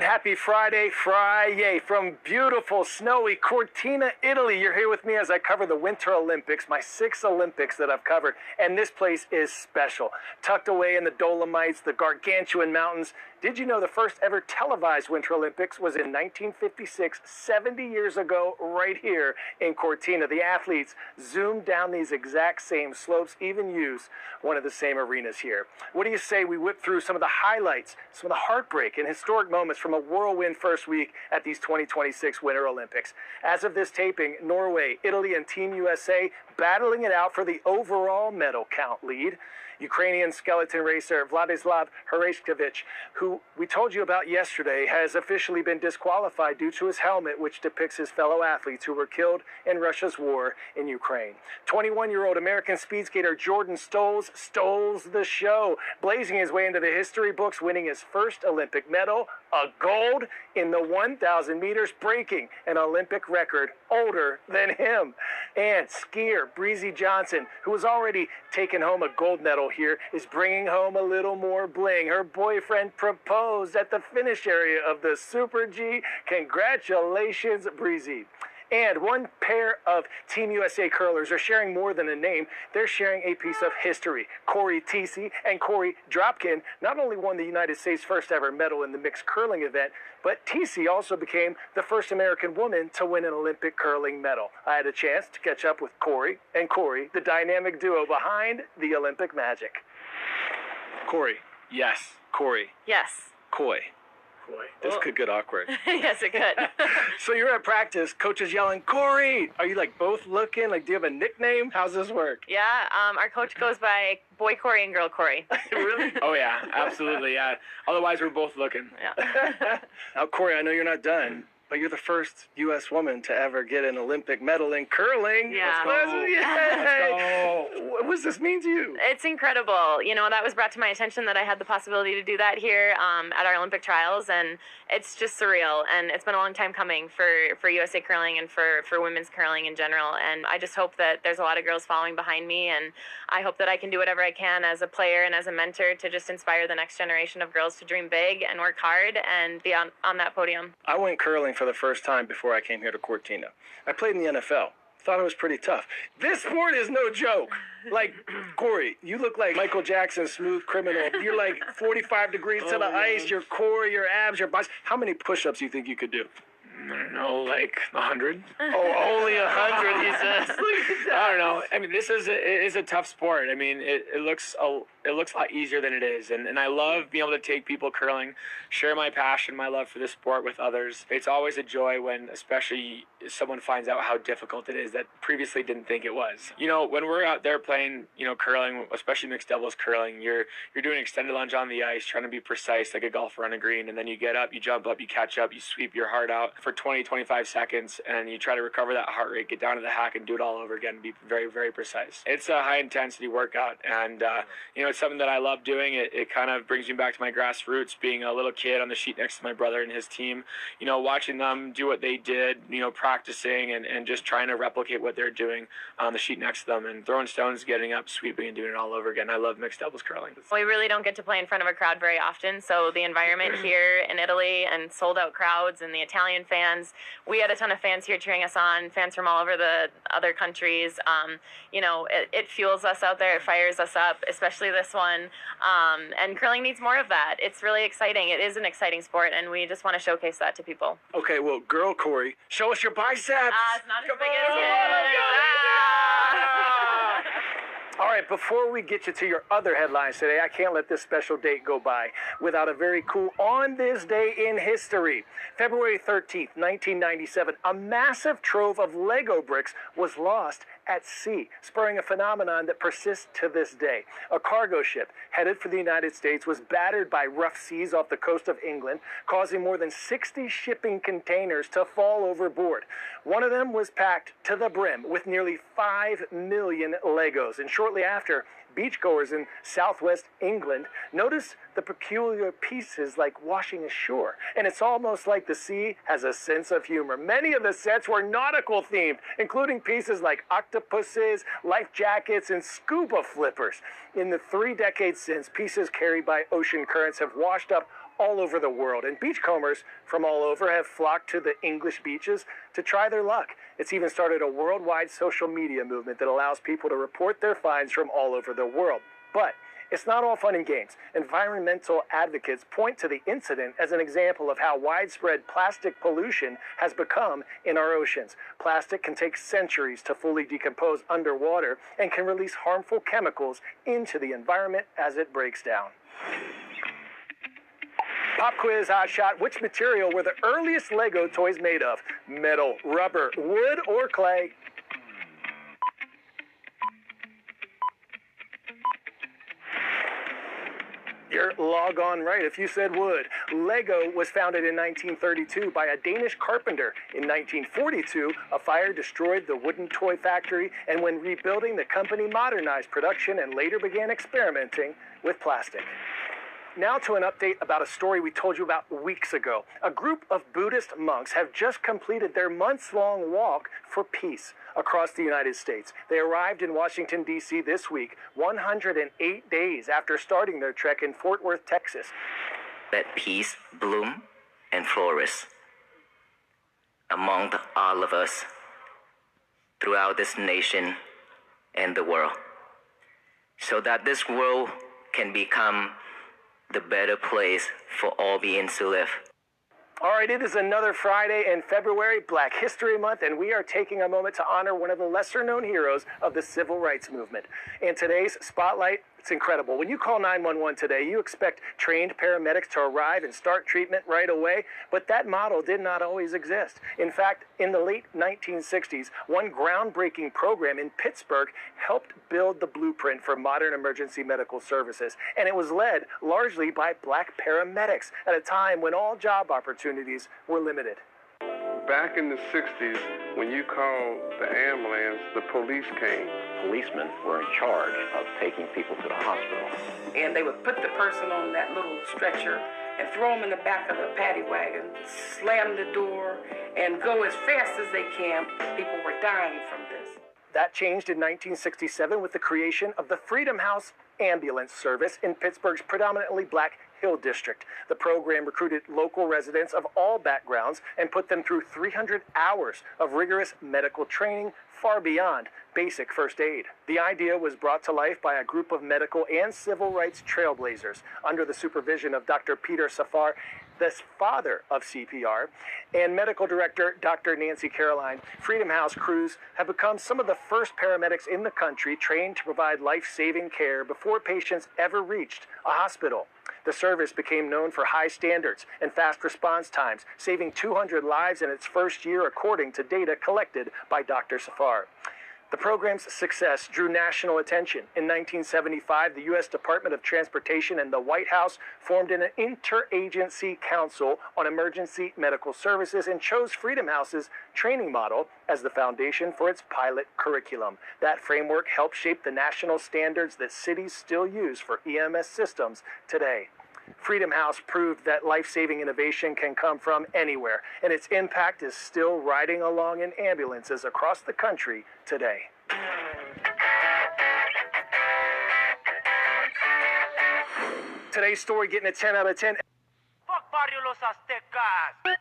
happy Friday, Friday, from beautiful, snowy Cortina, Italy. You're here with me as I cover the Winter Olympics, my 6 Olympics that I've covered, and this place is special. Tucked away in the Dolomites, the gargantuan mountains. Did you know the first ever televised Winter Olympics was in 1956, 70 years ago, right here in Cortina? The athletes zoomed down these exact same slopes, even use one of the same arenas here. What do you say we whip through some of the highlights, some of the heartbreak and historic moments from a whirlwind first week at these 2026 Winter Olympics? As of this taping, Norway, Italy, and Team USA battling it out for the overall medal count lead. Ukrainian skeleton racer Vladislav Hereshkovich, who we told you about yesterday, has officially been disqualified due to his helmet, which depicts his fellow athletes who were killed in Russia's war in Ukraine. 21-year-old American speed skater Jordan Stolz the show, blazing his way into the history books, winning his first Olympic medal, a gold in the 1,000 meters, breaking an Olympic record older than him. And skier Breezy Johnson, who has already taken home a gold medal here, is bringing home a little more bling. Her boyfriend proposed at the finish area of the Super G. Congratulations, Breezy. And one pair of Team USA curlers are sharing more than a name. They're sharing a piece of history. Corey Teesey and Corey Dropkin not only won the United States' first ever medal in the mixed curling event, but Teesey also became the first American woman to win an Olympic curling medal. I had a chance to catch up with Corey and Corey, the dynamic duo behind the Olympic magic. Corey. Yes. Corey. Yes. Coy. This could get awkward. Yes, it could. So you're at practice, coach is yelling, Corey! Are you like both looking? Like, do you have a nickname? How's this work? Yeah, our coach goes by Boy Corey and Girl Corey. Really? Oh, yeah, absolutely, yeah. Otherwise, we're both looking. Yeah. Now, Corey, I know you're not done, but you're the first U.S. woman to ever get an Olympic medal in curling. Yeah. Let's go. Let's go. What does this mean to you? It's incredible. You know, that was brought to my attention that I had the possibility to do that here at our Olympic trials, and it's just surreal. And it's been a long time coming for USA curling and for women's curling in general. And I just hope that there's a lot of girls following behind me, and I hope that I can do whatever I can as a player and as a mentor to just inspire the next generation of girls to dream big and work hard and be on that podium. I went curling for the first time before I came here to Cortina. I played in the NFL. Thought it was pretty tough. This sport is no joke. Like, Corey, you look like Michael Jackson's Smooth Criminal. You're like 45 degrees to the ice, your core, your abs, your biceps. How many push-ups do you think you could do? I don't know, like 100. Oh, only 100, he says. I don't know. I mean, it is a tough sport. I mean, it looks a lot easier than it is. And I love being able to take people curling, share my passion, my love for this sport with others. It's always a joy when, especially, someone finds out how difficult it is that previously didn't think it was. You know, when we're out there playing, curling, especially mixed doubles curling, you're doing extended lunge on the ice, trying to be precise like a golfer on a green, and then you get up, you jump up, you catch up, you sweep your heart out for 20, 25 seconds, and you try to recover that heart rate, get down to the hack, and do it all over again, and be very, very precise. It's a high-intensity workout, and, it's something that I love doing. It kind of brings me back to my grassroots, being a little kid on the sheet next to my brother and his team, watching them do what they did, practicing and just trying to replicate what they're doing on the sheet next to them, and throwing stones, getting up, sweeping, and doing it all over again. I love mixed doubles curling. We really don't get to play in front of a crowd very often, so the environment here in Italy and sold-out crowds and the Italian fans, we had a ton of fans here cheering us on, fans from all over the other countries. It fuels us out there, it fires us up, especially this one, and curling needs more of that. It's really exciting. It is an exciting sport, and we just want to showcase that to people. Okay, well, girl Corey, show us your biceps. It's not as big as his. All right, before we get you to your other headlines today, I can't let this special date go by without a very cool on this day in history. February 13th, 1997, a massive trove of Lego bricks was lost at sea, spurring a phenomenon that persists to this day. A cargo ship headed for the United States was battered by rough seas off the coast of England, causing more than 60 shipping containers to fall overboard. One of them was packed to the brim with nearly 5 million Legos, and shortly after, beachgoers in southwest England noticed the peculiar pieces like washing ashore. And it's almost like the sea has a sense of humor. Many of the sets were nautical themed, including pieces like octopuses, life jackets, and scuba flippers. In the 3 decades since, pieces carried by ocean currents have washed up all over the world, and beachcombers from all over have flocked to the English beaches to try their luck. It's even started a worldwide social media movement that allows people to report their finds from all over the world. But it's not all fun and games. Environmental advocates point to the incident as an example of how widespread plastic pollution has become in our oceans. Plastic can take centuries to fully decompose underwater and can release harmful chemicals into the environment as it breaks down. Pop quiz, hot shot. Which material were the earliest Lego toys made of? Metal, rubber, wood, or clay? You're log on right if you said wood. Lego was founded in 1932 by a Danish carpenter. In 1942, a fire destroyed the wooden toy factory, and when rebuilding, the company modernized production and later began experimenting with plastic. Now to an update about a story we told you about weeks ago. A group of Buddhist monks have just completed their months-long walk for peace across the United States. They arrived in Washington, D.C. this week, 108 days after starting their trek in Fort Worth, Texas. Let peace bloom and flourish among all of us throughout this nation and the world, so that this world can become the better place for all beings to live. All right, it is another Friday in February, Black History Month, and we are taking a moment to honor one of the lesser-known heroes of the civil rights movement. In today's Spotlight, it's incredible. When you call 911 today, you expect trained paramedics to arrive and start treatment right away, but that model did not always exist. In fact, in the late 1960s, one groundbreaking program in Pittsburgh helped build the blueprint for modern emergency medical services, and it was led largely by black paramedics at a time when all job opportunities were limited. Back in the 60s, when you called the ambulance, the police came. Policemen were in charge of taking people to the hospital. And they would put the person on that little stretcher and throw them in the back of the paddy wagon, slam the door, and go as fast as they can. People were dying from this. That changed in 1967 with the creation of the Freedom House ambulance service in Pittsburgh's predominantly black Hill District. The program recruited local residents of all backgrounds and put them through 300 hours of rigorous medical training, far beyond basic first aid. The idea was brought to life by a group of medical and civil rights trailblazers under the supervision of Dr. Peter Safar, the father of CPR, and medical director Dr. Nancy Caroline. Freedom House crews have become some of the first paramedics in the country trained to provide life-saving care before patients ever reached a hospital. The service became known for high standards and fast response times, saving 200 lives in its first year according to data collected by Dr. Safar. The program's success drew national attention. In 1975, the U.S. Department of Transportation and the White House formed an interagency council on emergency medical services and chose Freedom House's training model as the foundation for its pilot curriculum. That framework helped shape the national standards that cities still use for EMS systems today. Freedom House proved that life-saving innovation can come from anywhere, and its impact is still riding along in ambulances across the country today. Today's story getting a 10 out of 10. Fuck Barrio Los Aztecas!